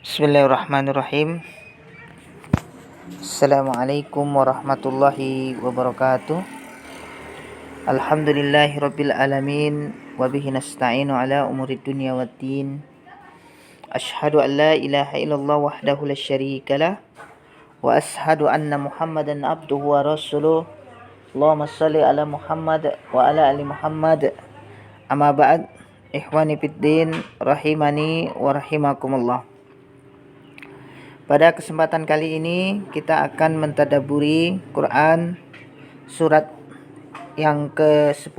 Bismillahirrahmanirrahim. Assalamualaikum warahmatullahi wabarakatuh. Alhamdulillahirabbil alamin wa bihi nasta'inu ala umurid dunya waddin. Asyhadu an la ilaha illallah wahdahu la syarikalah wa asyhadu anna Muhammadan abduhu wa rasuluh. Allahumma shalli ala Muhammad wa ala ali Muhammad. Amma ba'd, ikhwani fid din rahimani wa rahimakumullah. Pada kesempatan kali ini kita akan mentadabburi Quran surat yang ke-10,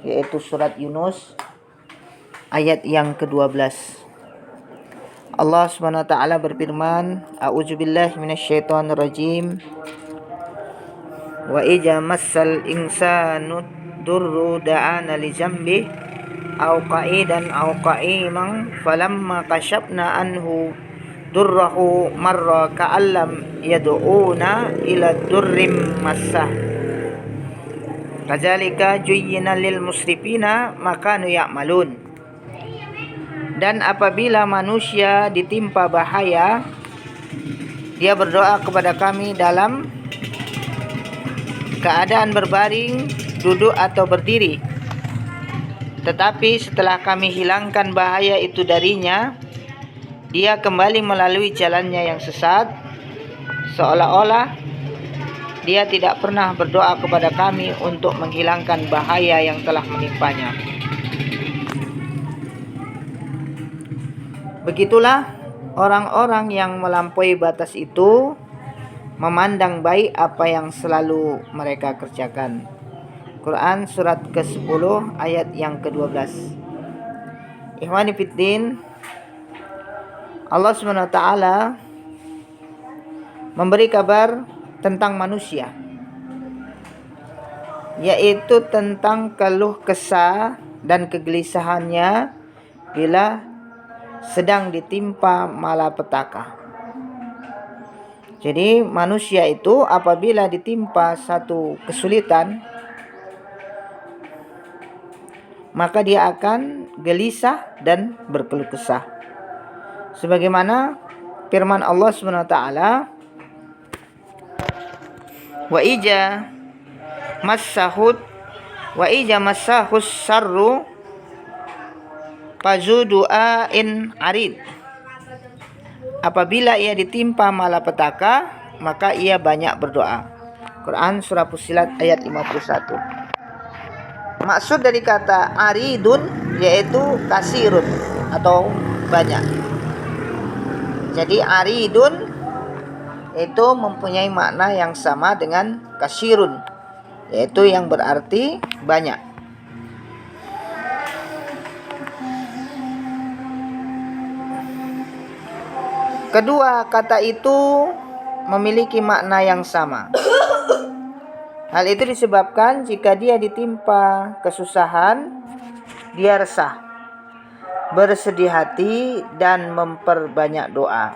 yaitu surat Yunus ayat yang ke-12. Allah Subhanahu wa taala berfirman, A'udzubillahi minasyaitonirrajim. Wa idza massal insanu durru da'ana li jambi aw qa'idan aw qa'iman falamma kashafna anhu durrahu marra ka'allam yad'una ila durrim massah kadzalika juyyina lil musrifina makanu ya'malun. Dan apabila manusia ditimpa bahaya, dia berdoa kepada kami dalam keadaan berbaring, duduk atau berdiri. Tetapi setelah kami hilangkan bahaya itu darinya, dia kembali melalui jalannya yang sesat, seolah-olah dia tidak pernah berdoa kepada kami untuk menghilangkan bahaya yang telah menimpanya. Begitulah orang-orang yang melampaui batas itu memandang baik apa yang selalu mereka kerjakan. Quran surat ke-10 ayat yang ke-12. Ikhwani fiddin, Allah SWT memberi kabar tentang manusia, yaitu tentang keluh kesah dan kegelisahannya bila sedang ditimpa malapetaka. Jadi manusia itu apabila ditimpa satu kesulitan, maka dia akan gelisah dan berkeluh kesah. Sebagaimana firman Allah SWT, wa ija massahus sarru fazu du'ain arid. Apabila ia ditimpa malapetaka, maka ia banyak berdoa. Quran surah Fussilat ayat 51. Maksud dari kata aridun yaitu kasirun atau banyak. Jadi aridun itu mempunyai makna yang sama dengan kasirun, yaitu yang berarti banyak. Kedua kata itu memiliki makna yang sama. Hal itu disebabkan jika dia ditimpa kesusahan, dia resah, bersedih hati dan memperbanyak doa.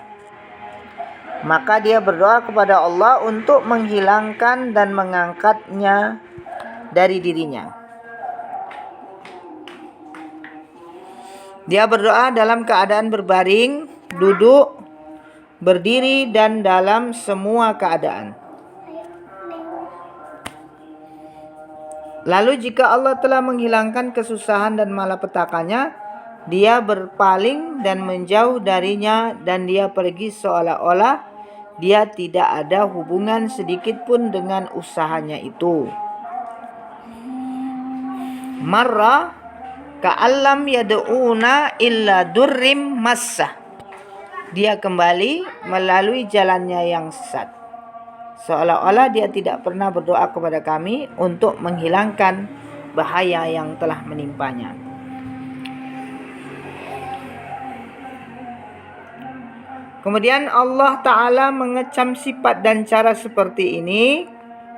Maka dia berdoa kepada Allah untuk menghilangkan dan mengangkatnya dari dirinya. Dia berdoa dalam keadaan berbaring, duduk, berdiri, dan dalam semua keadaan. Lalu jika Allah telah menghilangkan kesusahan dan malapetakanya, dia berpaling dan menjauh darinya, dan dia pergi seolah-olah dia tidak ada hubungan sedikit pun dengan usahanya itu. Marra ka'allam yad'una illa durrim massah. Dia kembali melalui jalannya yang sesat, seolah-olah dia tidak pernah berdoa kepada kami untuk menghilangkan bahaya yang telah menimpanya. Kemudian Allah Ta'ala mengecam sifat dan cara seperti ini.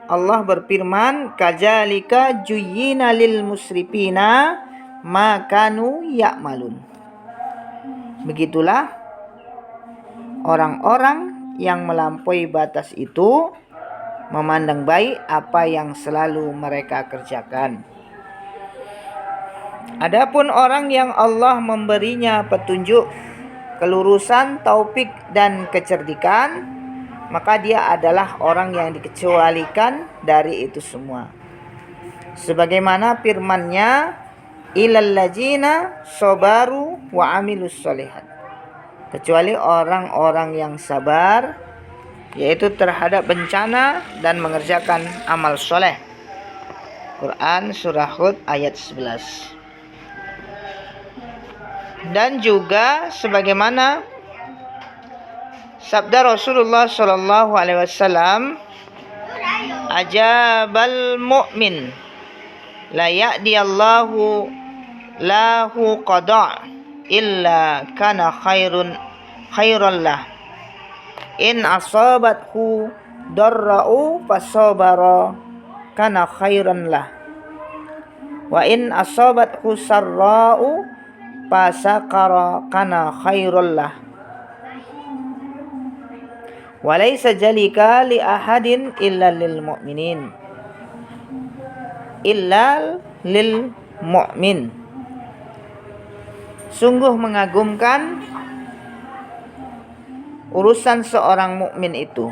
Allah berfirman, kadzalika juyyina lil musrifina ma kanu ya'malun. Begitulah orang-orang yang melampaui batas itu memandang baik apa yang selalu mereka kerjakan. Adapun orang yang Allah memberinya petunjuk, kelurusan, taufik dan kecerdikan, maka dia adalah orang yang dikecualikan dari itu semua. Sebagaimana firman-Nya, ilal ladzina sabaru wa amilus sholihat, kecuali orang-orang yang sabar, yaitu terhadap bencana dan mengerjakan amal soleh. Quran surah Hud ayat 11. Dan juga sebagaimana sabda Rasulullah sallallahu alaihi wasallam, ajabal mu'min la ya'diyallahu lahu qada' illa kana khairan lah, in asabathu darra'u fasabara kana khairan lah, wa in asabathu sarra'u fasakara kana khairan lah, wa laysa jalika li ahadin illa lil mu'minin illa lil mu'min. Sungguh mengagumkan urusan seorang mukmin itu.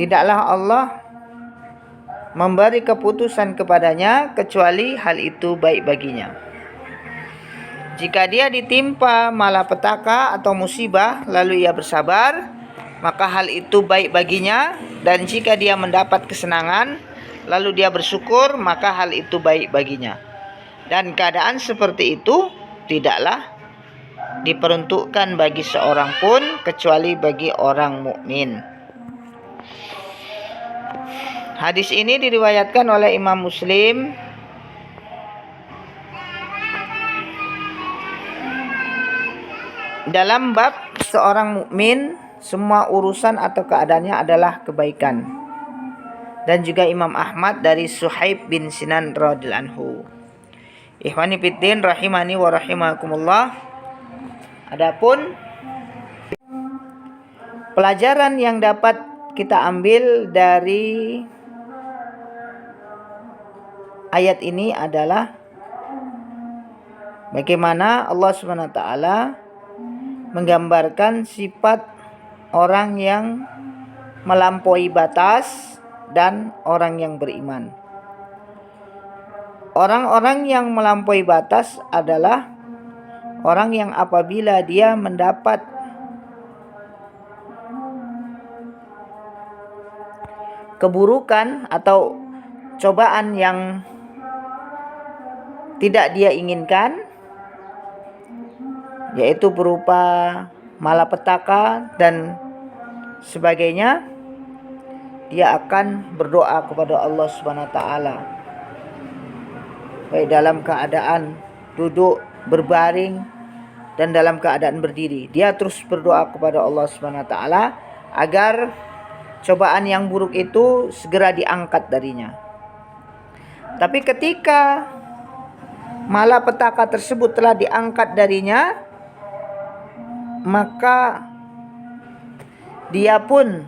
Tidaklah Allah memberi keputusan kepadanya kecuali hal itu baik baginya. Jika dia ditimpa malapetaka atau musibah lalu ia bersabar, maka hal itu baik baginya. Dan jika dia mendapat kesenangan lalu dia bersyukur, maka hal itu baik baginya. Dan keadaan seperti itu tidaklah diperuntukkan bagi seorang pun kecuali bagi orang mukmin. Hadis ini diriwayatkan oleh Imam Muslim dalam bab seorang mukmin semua urusan atau keadaannya adalah kebaikan. Dan juga Imam Ahmad dari Suhaib bin Sinan radhiyallahu anhu. Ikhwani fiddin rahimani wa rahimakumullah. Adapun pelajaran yang dapat kita ambil dari ayat ini adalah bagaimana Allah SWT menggambarkan sifat orang yang melampaui batas dan orang yang beriman. Orang-orang yang melampaui batas adalah orang yang apabila dia mendapat keburukan atau cobaan yang tidak dia inginkan, yaitu berupa malapetaka dan sebagainya, dia akan berdoa kepada Allah Subhanahu wa taala. Baik dalam keadaan duduk, berbaring, dan dalam keadaan berdiri. Dia terus berdoa kepada Allah Subhanahu wa taala agar cobaan yang buruk itu segera diangkat darinya. Tapi ketika malapetaka tersebut telah diangkat darinya, maka dia pun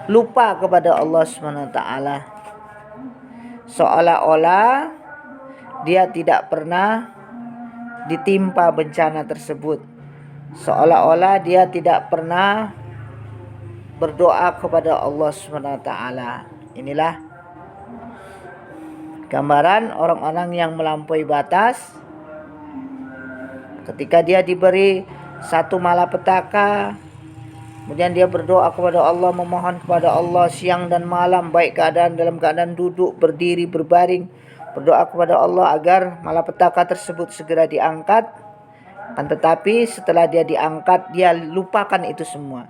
lupa kepada Allah Subhanahu wa taala. Seolah-olah dia tidak pernah ditimpa bencana tersebut. Seolah-olah dia tidak pernah berdoa kepada Allah Subhanahu wa taala. Inilah gambaran orang-orang yang melampaui batas. Ketika dia diberi satu malapetaka, kemudian dia berdoa kepada Allah, memohon kepada Allah siang dan malam, baik dalam keadaan duduk, berdiri, berbaring, berdoa kepada Allah agar malapetaka tersebut segera diangkat. Kan tetapi setelah dia diangkat, dia lupakan itu semua.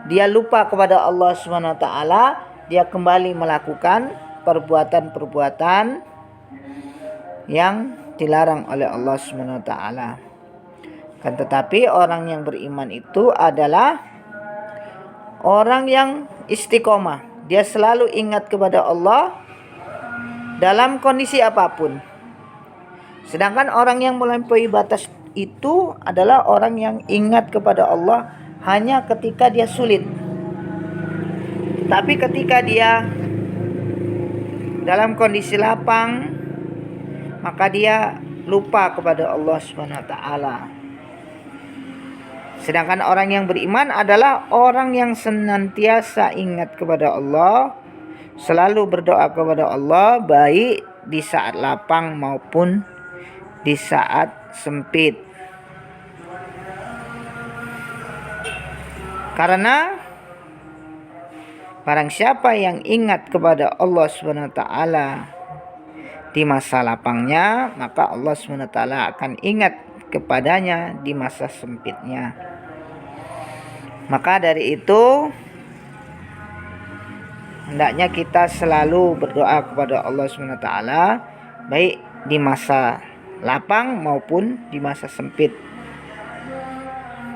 Dia lupa kepada Allah Subhanahu wa taala, dia kembali melakukan perbuatan-perbuatan yang dilarang oleh Allah Subhanahu wa taala. Kan tetapi orang yang beriman itu adalah orang yang istiqomah. Dia selalu ingat kepada Allah dalam kondisi apapun. Sedangkan orang yang melampaui batas itu adalah orang yang ingat kepada Allah hanya ketika dia sulit. Tapi ketika dia dalam kondisi lapang, maka dia lupa kepada Allah Subhanahu wa taala. Sedangkan orang yang beriman adalah orang yang senantiasa ingat kepada Allah, selalu berdoa kepada Allah, baik di saat lapang maupun di saat sempit. Karena barang siapa yang ingat kepada Allah SWT di masa lapangnya, maka Allah SWT akan ingat kepadanya di masa sempitnya. Maka dari itu hendaknya kita selalu berdoa kepada Allah SWT, baik di masa lapang maupun di masa sempit.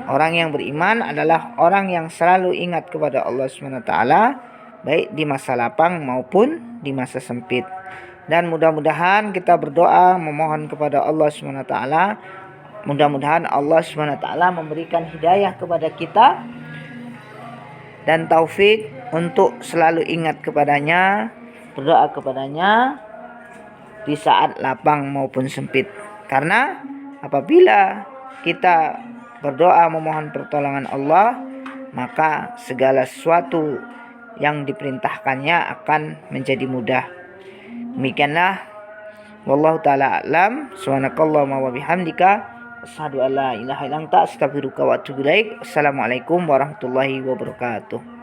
Orang yang beriman adalah orang yang selalu ingat kepada Allah SWT, baik di masa lapang maupun di masa sempit. Dan mudah-mudahan kita berdoa memohon kepada Allah SWT, mudah-mudahan Allah SWT memberikan hidayah kepada kita dan taufik untuk selalu ingat kepadanya, berdoa kepadanya di saat lapang maupun sempit. Karena apabila kita berdoa memohon pertolongan Allah, maka segala sesuatu yang diperintahkannya akan menjadi mudah. Demikianlah, wallahu taala a'lam. Subhanakallahumma wa bihamdika, asyhadu an la ilaha illa anta, astaghfiruka wa atubu ilaik. Assalamualaikum warahmatullahi wabarakatuh.